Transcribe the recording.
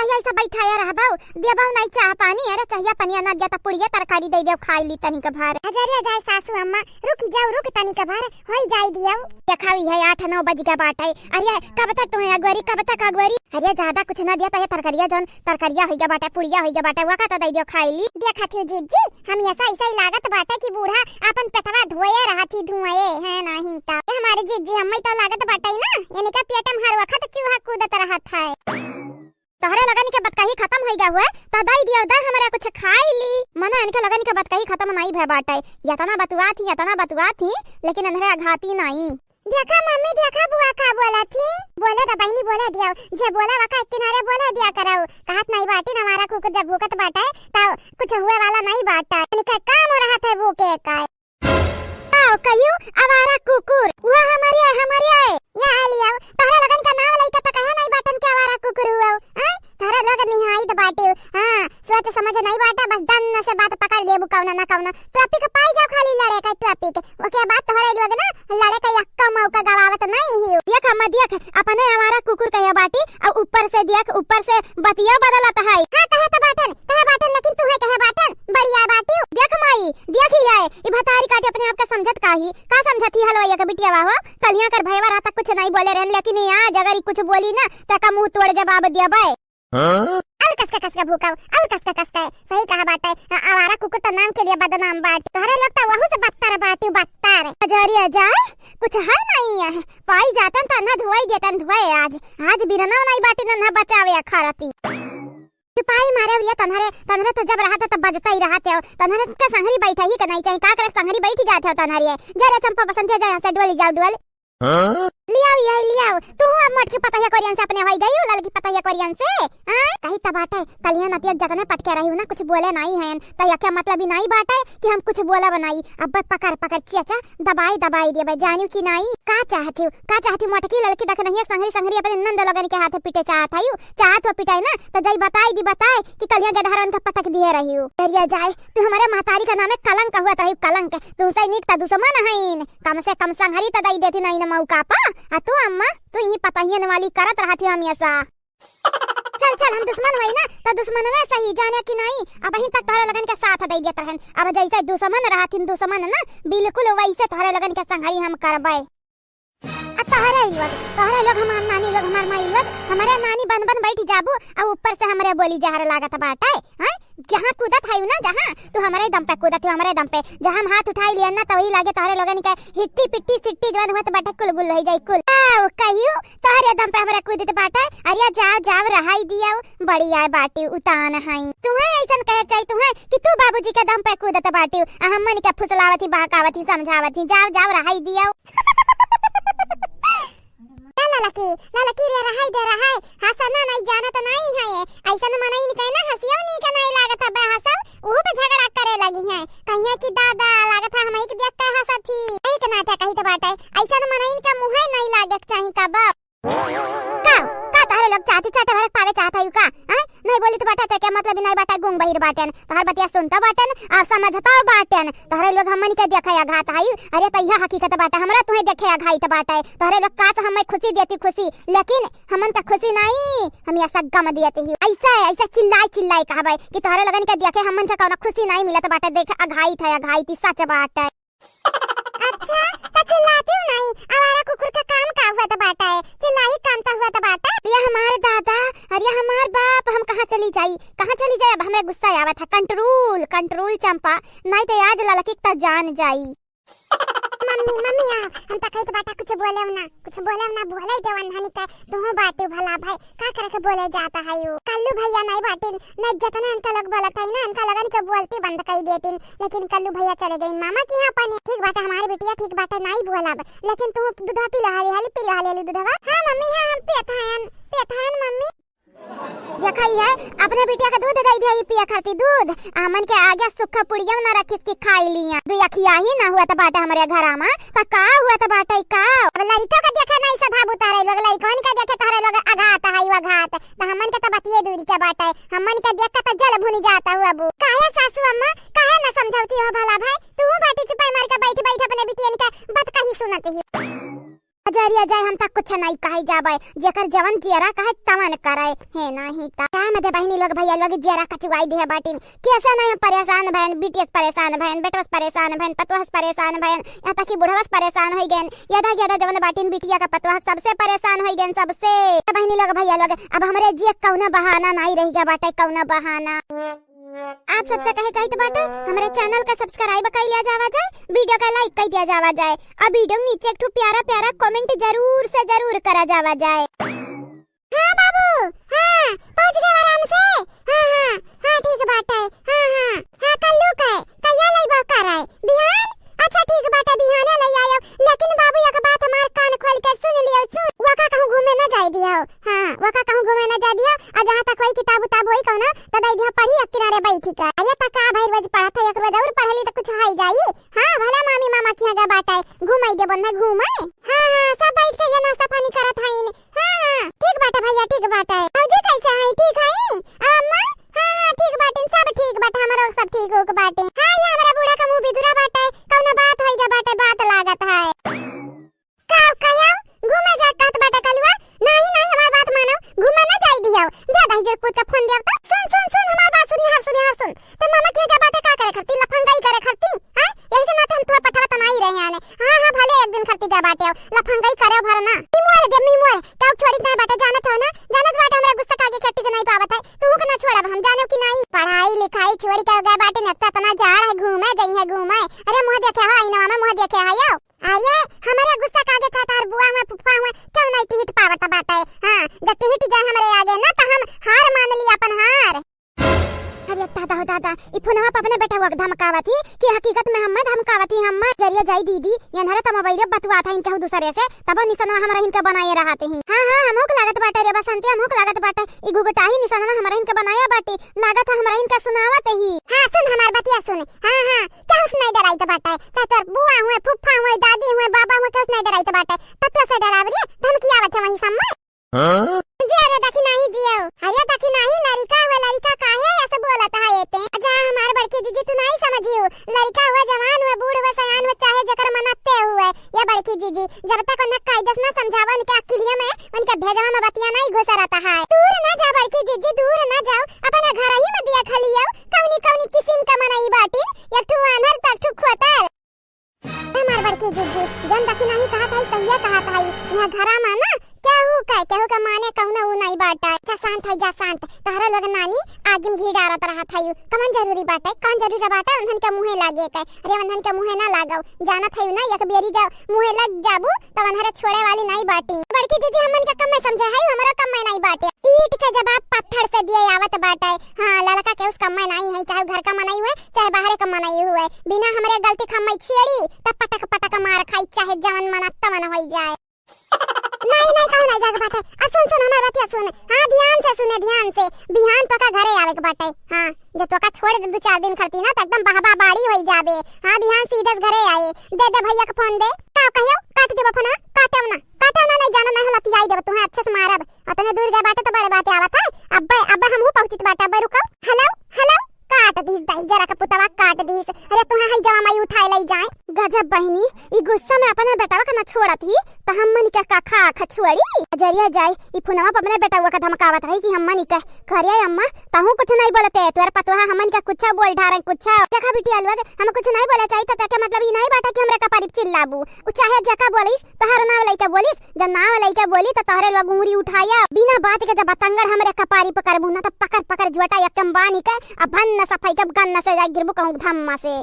कहिया ऐसा बैठाया रहबो देबो नहीं चाह पानी अरे चाहिए पानी ना दिया त पुड़िया तरकारी दे देव खाई ली तनी के भार हजारिया जाए सासू अम्मा रुक जाओ रुक तनी के भार होई जाई दियो देखावी है 8-9 बजे के बाटे अरे कब तक तुम्हें अगवरी कब तक अगवरी अरे ज्यादा कुछ ना दिया त तरकारिया जन तरकारिया होई गया बाटे पुड़िया होई गया बाटे वका त दे देव खाई ली देखा थी जीजी हम ऐसा ऐसा ही लागत बाटे कि बूढ़ा अपन पेटवा धोए रहती धुआए है नहीं ता हमारे जीजी हमें तो लागत बाटे ना यानी का पेटम हर वक्त चूहा कूदत रहत है तोहरे लगन के बतकही खत्म होई गया हुआ त दई दियो दा हमरा कुछ खाई ली मना इनके लगन के बतकही खत्म नहीं भय बाटे यतना बतुआ थी लेकिन अंधरा घाती नहीं देखा मम्मी देखा बुआ का बोला थी बोले दा बहनी बोला दिया जे बोला वका किनारे बोला दिया करो कहत नहीं बाटी हमारा कुकुर जब भूकत बाटे त कुछ हुए वाला नहीं बाटा इनका काम हो रहा था वो के काय आओ कहियो आवारा कुकुर वो हमारी या लिया तोहरा लगन का नाम लइका त कहा नहीं बाटन के आवारा कुकुर हुआ हैं तोहरा लगन नहीं आई त बाटे हां सोच समझ नहीं बाटा बस दन से बात पकड़ ले बुकावना ना कावना टॉपिक पाई जाओ खाली लड़े का टॉपिक ओके बात तोहरा लग ना लड़े का यक्का मौका गवावत नहीं ही देख हम देख अपने हमारा कुकुर कहे बाटी और ऊपर से देख ऊपर से बतिया बदलत है हां कहे बाटन लेकिन तू है कहे बाटन बढ़िया बाटी देख माई देख ही है ई भतारी काटे अपने आप का समझत काही का समझती हलवाइया का बिटिया हो कलिया कर भैया रात कुछ नहीं बोले रहन लेकिन आज अगर कुछ बोली ना त का मुंह तोड़ जवाब दिया बे और कसका भूका और कसका सही कहा बाटे आवारा कुकुर तो नाम के लिए बदनाम बाट तोहरे लगता वहु से बत्तर हजारिया जाए कुछ है नहीं है पाई जातन त ना धुआई देतन धुआए आज बिरना नहीं बाटी ना बचावे खरती पाई मारे लिया तनहरे तो जब रहा था तब बजता ही रहा था तनहरे का संगरी बैठा ही करना चाहिए का करे संगरी बैठ जाते हो तनहरे जरे चंपा बसंत जाए से डोली जाओ लिया तू अब मट के पता है कोरियन से अपने भाई गई लल की पता है कोरियन से हां कहीं तबाटे कलिया नतिया जतने पटके रही हूं ना कुछ बोले नहीं है तो या क्या मतलब ही नहीं बाटे कि हम कुछ बोला बनाई अब पकड़ चाचा दबाई दे भाई जानियो कि नहीं का चाहती मोटकी लड़की देख नहीं संगरी अपने नंद लगन के हाथ पीटे चाहत हो पिटाई ना तो जाई बताए कि कलिया गधारन का पटक दिए रही हूं दरिया जाए तू हमारे महतारी का नाम है कलंक हुआ रही कलंक तू से निक ता दुश्मन है कम से कम संगरी त दई देती नहीं मौका पा आ तू अम्मा तू ही पता ही वाली करत रहती हम ऐसा चल हम दुश्मन होई ना तो दुश्मन में सही जाने कि नहीं अब वहीं तक तोहरे लगन के साथ दे देत रहन अब जैसे दुश्मन रहथिन दुश्मन ना बिल्कुल वैसे तोहरे लगन के संगरी हम करबै तोहरे लोग हमार नानी लोग हमार माई लोग हमारे नानी बन बैठ जाबू और ऊपर से हमरे बोली जहर लागत बाटे हैं जहां कूदत है ना जहां तू हमारे दम पे कूदत है हमारे दम पे जहां हम हाथ उठाई लिया ना तो वही लागे तोहरे लोगन के हिट्टी पिट्टी सिट्टी जवन होत बाटे कुल गुल रह जाई कुल आओ कहियो तोहरे दम पे हमरा कूदत बाटे अरे जाओ रहाई दियो बढ़िया बाटी उतान है तुहे ऐसन कहे चाहि तुहे कि तू बाबूजी के दम पे कूदत बाटी हमन के फुसलावती बहकावती समझावती जाओ रहाई दियो ललकी रे रहाई हसना नहीं जाना तो नहीं है ऐसा न मनई नहीं कहना हसियो नहीं का नहीं लागत है हसब वो पे झगड़ा करे लगी है कहिए कि दादा लागत है हमई के देख के हसत थी एक ना था कहीं तो बात है ऐसा न मनई का मुंह नहीं लागत चाहिए का बाप का तारे लोग चाहती चाटे भरक पावे चाहता यू का हैं नहीं बोली तो बाटा ते क्या मतलब नहीं बाटा गुंग बहिर बाटन तोहर बतिया सुनता बाटन और समझता बाटन तोहरे लोग हमन के देखे आघात आई अरे तइहा हकीकत बाटा हमरा तुहे देखे आघात बाटा तोहरे लोग का हमें खुशी देती खुशी लेकिन हमन तक खुशी नहीं हम ऐसा गम देते ही ऐसा चिल्लाई कहबै कि तोहरे लगन के देखे हमन के कोनो खुशी नहीं मिलत बाटा देखे आघात सच बाटा अच्छा तो चिल्लाती हूं नहीं आवारा कुकुर का काम का हुआ तो बाटा है चिल्लाई काम तो हुआ तो बाटा ये हमारे दादा अरे हमार बाप हम कहां चली जाई अब हमें गुस्सा आवत है कंट्रोल चंपा नहीं तो आज ललकी तक जान जाई मम्मी हम तक तो बाटा कुछ बोले ना बोले देवन हनी का तू बाटे भला भाई का करे के बोले जाता है यू कल्लू भैया नहीं बाटे न जतना इनका लोग बोलत है ना इनका लगन के बोलती बंद कर देतिन लेकिन कल्लू भैया चले गए मामा की यहां पानी ठीक बाटा हमारे बिटिया ठीक बाटा नहीं बोला लेकिन तू दूध पी लो हाली पी लो दूधवा हां मम्मी हां हम पेथायन मम्मी देखा ही है अपने बिटिया का दूध दे दिया पिया करती दूध आमन के आगे सुखा पुड़िया ना रखिस की खाई लिया जो यखिया ही ना हुआ था बाटा हमारे घर में तो का हुआ था बाटा का अब लड़का का देखे नहीं सधा उतारे लोग लड़कन का देखे तारे लोग आघात है आघात तो हमन के तो बतिए दूरी के बाटा हमन के देख के तो जल भुनी जाता हुआ बू काहे सासू अम्मा काहे ना समझौती हो भला भाई तू बाटी चुपाई मार के बैठ अपने बिटियन के बात कहीं सुनती ही जरिया जाए हम तक कुछ नहीं कहे जाबे जेकर जवन जेरा कहे तवन करे है नहीं ता का मते बहिनी लोग भैया लोग जेरा कचवाई दे बाटिन कैसे नहीं परेशान भैन बीटीएस परेशान भैन बेटवस परेशान भैन पतवस परेशान भैन या तक कि बुढ़वस परेशान होई गन यदा जवन बाटिन बिटिया का पतवा सबसे परेशान होई गन सबसे बहिनी लोग भैया लोग अब हमरे जे कौना बहाना नहीं रही बाटे कौना बहाना आप सबसे कहे चाहिए बाटे हमारे चैनल का सब्सक्राइब कर लिया जावा जाए वीडियो का लाइक कर दिया जावा जाए और वीडियो नीचे एक प्यारा प्यारा कमेंट जरूर से जरूर करा जावा जाए। हाँ बाबू हाँ पहुंच गए आराम से हाँ ठीक बात है हाँ कल्लू का है कहिया लई बा कर है बिहान अच्छा ठीक बात है बिहाने लई आयो लेकिन बाबू एक बात हमार कान खोल के सुन लियो वका कहूं घूमे ना जाई दियो हां वका कहूं घूमे ना जा दियो आ जहां तक होई किताब उताब होई कहना त दई दियो पढ़ी किनारे बैठी का अरे तक आ भाई रोज पढ़त है एक रोज और पढ़ली त कुछ हाई जाई हां भला मामी मामा की गा बाटाए घुमाई दे बन्ना घुमाए हां सब बैठ के ये नाश्ता पानी करत हईन हां ठीक बाटे भैया ठीक बाटे औजे कैसे है ठीक है अम्मा हां ठीक बाटे सब ठीक बाटे हमरो सब ठीक हो के बाटे हां ये हमरा बूढ़ा का मुंह बिधुरा बाटे कौनो बात होई गा बाटे बात लागत है का कहियो घूमे जा कहत बाटे कलवा नहीं हमार बात मानो घूमे ना जाई दियो ज्यादा ही जर कूद के फोन देव त सुन हमार बात सुनी हर सुन तो मामा के बाटे का करे खरती लफंगाई करे खरती हां यही के नाते हम थोड़ा पठवा त नहीं रहे आने हां भले एक दिन खरती का बाटे लफंगाई करे भरना मिमुआर का छोड़ी नहीं बाटे जानत हो ना जानत बाटे हमरा गुस्सा कागे खट्टी के नहीं पावत है तू के ना छोड़ब हम जानो कि नहीं पढ़ाई लिखाई छोड़ के गए बाटे नक्ता तना जा रहा है घूमे अरे मुंह देखे हो आई ना मुंह देखे आयो अरे हमारे गुस्सा कागे चाहता बुआ हुआ पुप्पा हुआ क्यों नहीं टिहिट पावत बाटे हां जब टिहिट जाए हमारे आगे ना तो हम हार मान ली अपन हार अरे दादा ई फोनवा पर अपने बेटा हुआ धमकावा थी कि हकीकत में हम धमकावा थी हम जरिया जाई दीदी यनहरे त मोबाइल बतवा था इनके दूसरे से तब निशानवा हमरा इनके बनाए रहते हैं हां हमोक लागत बाटे रे बसंती हमोक लागत बाटे ई गुगटा ही निशानवा हमरा इनके बनाया बाटे लागत हमरा इनका सुनावत ही हां सुन हमार बतिया सुन हां क्या उसने डराई त बाटे चाचा बुआ हुए फुफ्फा हुए दादी हुए बाबा हुए कैसे नहीं डराई त बाटे तत्व से डरावरी धमकी आवत है वही समय हां जी अरे देखी नहीं जियो अरे देखी नहीं लड़का काहे ऐसे बोलत है एते जा हमार बड़की जीजी तू नहीं समझियो लड़का हुआ जवान हुआ बूढ़ हुआ सयान हुआ चाहे जकर मनते हुए ये बड़की जीजी जब तक उन्हें कायदस ना समझावा उनके अकेलिया में उनके भेजवा में बतिया नहीं घुसा रहता है दूर ना जा बड़की जीजी दूर ना जाओ अपना घर ही में दिया खलियो कौनी किसिम का मनाई बाटी एक ठू अनहर तक ठू खोतर हमार बड़की जीजी जन देखी नहीं कहा था सहिया कहा था यहां घरा में ना केहू का माने कौनो उ नहीं बाटा जा शांत तहरा लोग नानी आगिम घी डारत रहा था कौन जरूरी बाटे कौन जरूरी बाटे उन्हन के मुंहे लागे के अरे उन्हन के मुंहे ना लगाओ जाना था ना एक बेरी जाओ मुंहे लग जाबू तो उन्हरे छोड़े वाली नहीं बाटी बड़की दीदी हमन के कम में समझे है हमरा कम में नहीं बाटे ईट का जवाब पत्थर से दिए आवत बाटे हां लड़का के उस कम में नहीं है चाहे घर का मनाई हुए चाहे बाहर का मनाई हुए बिना हमरे गलती खम्मई छेड़ी तब पटक मार खाई चाहे जवन मना तवन होई जाए नहीं कहू नहीं जाके बाटे सुन हमार बतिया सुन हां ध्यान से बिहान तो का घरे आवे के बाटे हां जब तो का छोड़ दे 2-4 दिन खरती ना तो एकदम बहबा बाड़ी होई जाबे हां बिहान सीधे घरे आए दे भैया के फोन दे का कहियो काट दे फोन काटव ना नहीं जाना नहीं लती आई दे तुम्हें अच्छे से मारब अपने दूर गए बाटे तो बड़े बात आवत है अब हम पहुंचित बाटे अब रुको हेलो काट दीस दाई जरा का पुतवा काट दीस अरे तुम्हें हई जवा माई उठाए लई जाए गजब बहिनी ई गुस्सा में अपना बेटावा का ना छोड़त ही त हमन के का खा छोड़ी जरिया जाए ई फोनवा पर अपने बेटावा का धमकावत रही कि हमन के करिया अम्मा तहु कुछ नहीं बोलते तोर पतवा हमन के कुछ बोल ढारे कुछ देखा बिटिया अलवा हम कुछ नहीं बोले चाहिए त के मतलब ई नहीं बाटा कि हमरा का परिप चिल्लाबू उ चाहे जका बोलिस तहर नाव लइका बोलिस जब नाव लइका बोली त तहरे लोग उंगली उठाया बिना बात के जब बतंगड़ हमरे कपारी पकड़बू ना त पकड़ जुटा एकम बानी के अब भन्न सफाई कब गन्न से जा गिरबू कहूं धम्मा से।